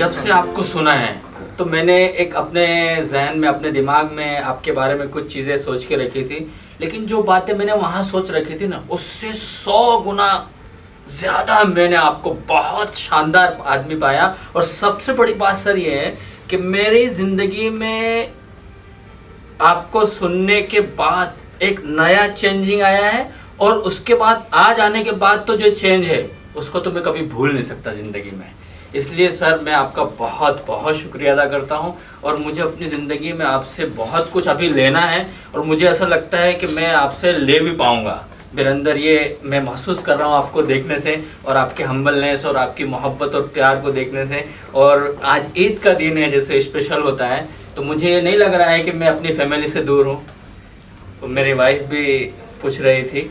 जब से आपको सुना है तो मैंने एक अपने जहन में, अपने दिमाग में आपके बारे में कुछ चीज़ें सोच के रखी थी, लेकिन जो बातें मैंने वहाँ सोच रखी थी ना, उससे 100 गुना ज़्यादा मैंने आपको बहुत शानदार आदमी पाया। और सबसे बड़ी बात सर ये है कि मेरी ज़िंदगी में आपको सुनने के बाद एक नया चेंजिंग आया है, और उसके बाद आज आने के बाद तो जो चेंज है उसको तो मैं कभी भूल नहीं सकता ज़िंदगी में। इसलिए सर मैं आपका बहुत बहुत शुक्रिया अदा करता हूं, और मुझे अपनी ज़िंदगी में आपसे बहुत कुछ अभी लेना है, और मुझे ऐसा लगता है कि मैं आपसे ले भी पाऊंगा। मेरे अंदर ये मैं महसूस कर रहा हूं आपको देखने से, और आपके हम्बलनेस और आपकी मोहब्बत और प्यार को देखने से। और आज ईद का दिन है, जैसे स्पेशल होता है, तो मुझे ये नहीं लग रहा है कि मैं अपनी फैमिली से दूर हूँ। तो मेरी वाइफ भी पूछ रही थी,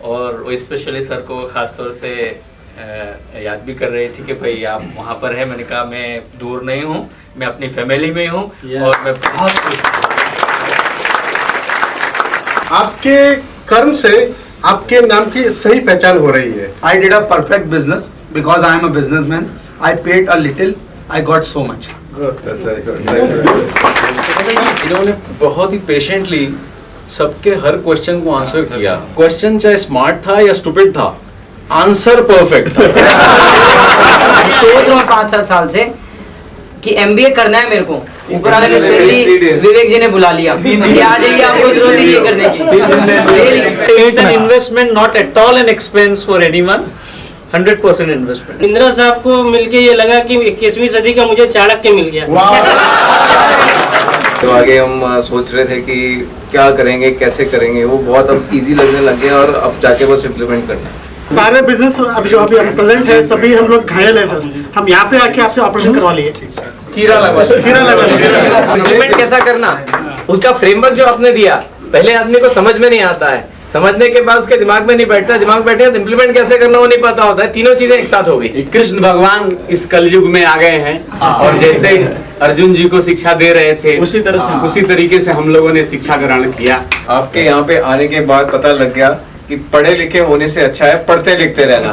और वो स्पेशली सर को ख़ास तौर से याद भी कर रही थी कि भाई आप वहाँ पर हैं। मैंने कहा मैं दूर नहीं हूँ, मैं अपनी फैमिली में हूँ, और मैं बहुत खुश हूँ। आपके कर्म से आपके नाम की सही पहचान हो रही है। I did a perfect business because I am a businessman. I paid a little, I got so much. इन्होंने बहुत ही पेशेंटली सबके हर क्वेश्चन को आंसर किया। क्वेश्चन चाहे स्मार्ट था या स्टूपिड था, आंसर परफेक्ट था। सोच रहा हूँ 5-7 साल से कि MBA करना है मेरे को। ऊपर वाले ने सुन ली, विवेक जी ने बुला लिया कि आ जाइए, आपको जरूरत नहीं है करने की। It's an investment, not at all an expense for anyone. 100% investment. Indira साहब को मिलके ये लगा कि 21वीं सदी का मुझे चाणक्य मिल गया। तो आगे हम सोच रहे थे कि क्या करेंगे, कैसे करेंगे, वो बहुत अब इजी लगने लग गया, और अब जाके बस इम्प्लीमेंट करना है। सारे बिजनेस अभी जो अभी प्रेजेंट है, सभी हम लोग घायल है सर। हम यहाँ पे आके आपसे ऑपरेशन करवा लिए, चीरा लगा इम्प्लीमेंट कैसा करना, उसका फ्रेमवर्क जो आपने दिया, पहले आदमी को समझ में नहीं आता है, समझने के बाद उसके दिमाग में नहीं बैठता, दिमाग बैठे तो इम्प्लीमेंट कैसे करना वो नहीं पता होता है। तीनों चीजें एक साथ हो गई। कृष्ण भगवान इस कलयुग में आ गए हैं, और जैसे अर्जुन जी को शिक्षा दे रहे थे उसी तरीके से हम लोगों ने शिक्षा ग्रहण किया। आपके यहाँ पे आने के बाद पता लग गया कि पढ़े लिखे होने से अच्छा है पढ़ते लिखते रहना।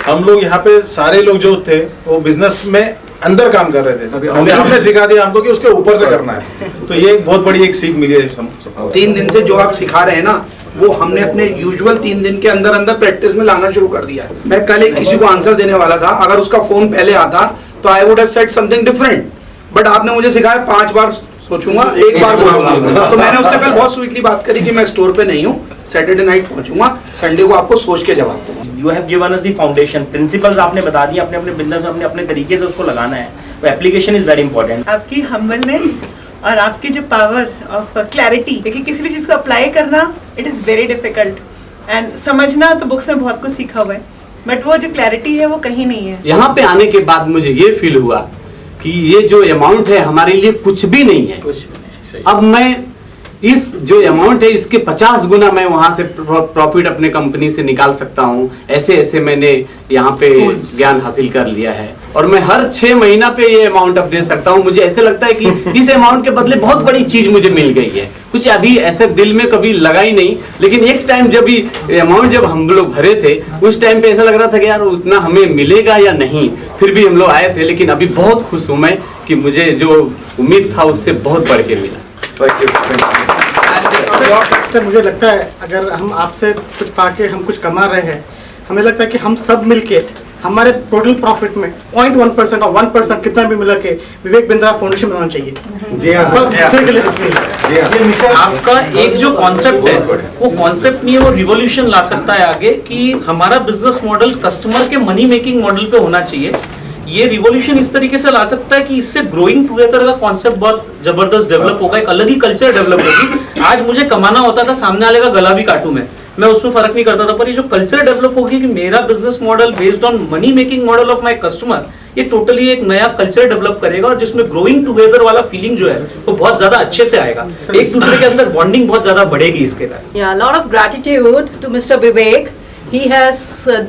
हम लोग यहाँ पे सारे लोग जो थे वो बिजनेस में अंदर काम कर रहे थे, हमने सिखा दिया हमको कि उसके ऊपर से करना है। तो ये एक बहुत बड़ी एक सीख मिली है। 3 दिन से जो आप सिखा रहे हैं ना, वो हमने अपने यूजुअल 3 दिन के अंदर अंदर प्रैक्टिस में लाना शुरू कर दिया है। मैं कल एक किसी को आंसर देने वाला था, अगर उसका फोन पहले आता तो I would have said something different, but आपने मुझे सिखाया 5 बार सोचूंगा, 1 बार बोलूंगा। तो मैंने उससे कल बहुत स्वीटली बात करी कि मैं स्टोर पे नहीं हूँ, सैटरडे नाइट पहुंचूंगा, संडे को आपको सोच के जवाब दूंगा। You have given us the foundation, principles आपने बता दिए, अपने अपने बिजनेस में अपने तरीके से उसको लगाना है, तो एप्लीकेशन इज वेरी इंपॉर्टेंट। आपकी हम्बलनेस और आपकी जो पावर ऑफ क्लैरिटी, देखिए किसी भी चीज़ को अप्लाई करना it is very difficult, and समझना तो बुक्स में बहुत कुछ सीखा हुआ है, बट वो जो क्लैरिटी है वो कहीं नहीं है। यहाँ पे आने के बाद मुझे ये फील हुआ कि ये जो अमाउंट है हमारे लिए कुछ भी नहीं है। अब मैं इस जो अमाउंट है इसके 50 गुना मैं वहां से प्रॉफिट अपने कंपनी से निकाल सकता हूँ। ऐसे ऐसे मैंने यहाँ पे ज्ञान हासिल कर लिया है, और मैं हर 6 महीना पे ये अमाउंट अब दे सकता हूँ। मुझे ऐसे लगता है कि इस अमाउंट के बदले बहुत बड़ी चीज मुझे मिल गई है। कुछ अभी ऐसे दिल में कभी लगा ही नहीं, लेकिन एक टाइम जब अमाउंट जब हम लोग भरे थे उस टाइम पे ऐसा लग रहा था कि यार उतना हमें मिलेगा या नहीं, फिर भी हम लोग आए थे। लेकिन अभी बहुत खुश हूँ मैं कि मुझे जो उम्मीद था उससे बहुत बढ़ के मिला। सर मुझे लगता है अगर हम आपसे कुछ पाके हम कुछ कमा रहे हैं, हमें लगता है कि हम सब मिलके हमारे टोटल प्रॉफिट में 0.1% और 1% कितना भी मिला के विवेक बिंद्रा फाउंडेशन बनाना चाहिए। जी हाँ, आपका एक जो कॉन्सेप्ट है वो कॉन्सेप्ट नहीं है, वो रिवॉल्यूशन ला सकता है आगे, कि हमारा बिजनेस मॉडल कस्टमर के मनी मेकिंग मॉडल पे होना चाहिए। ये रिवॉल्यूशन इस तरीके से ला सकता है कि इससे ग्रोइंग टुगेदर का कॉन्सेप्ट बहुत जबरदस्त डेवलप होगा, एक अलग ही कल्चर डेवलप होगी। आज मुझे कमाना होता था सामने वाले का गला भी काटूं मैं उसमें फर्क नहीं करता था, पर ये जो कल्चर डेवलप होगी कि मेरा business model based on money making model of my customer, ये टोटली एक नया कल्चर डेवलप करेगा, और जिसमें ग्रोइंग टुगेदर वाला फीलिंग जो है वो बहुत ज्यादा अच्छे से आएगा। एक दूसरे के अंदर बॉन्डिंग बहुत ज्यादा बढ़ेगी इसके कारण। Yeah, a lot of gratitude to Mr. Vivek. He has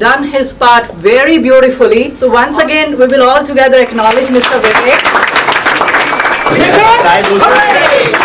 done his part very beautifully. So once again, we will all together acknowledge Mr. Vivek. Vivek, hooray!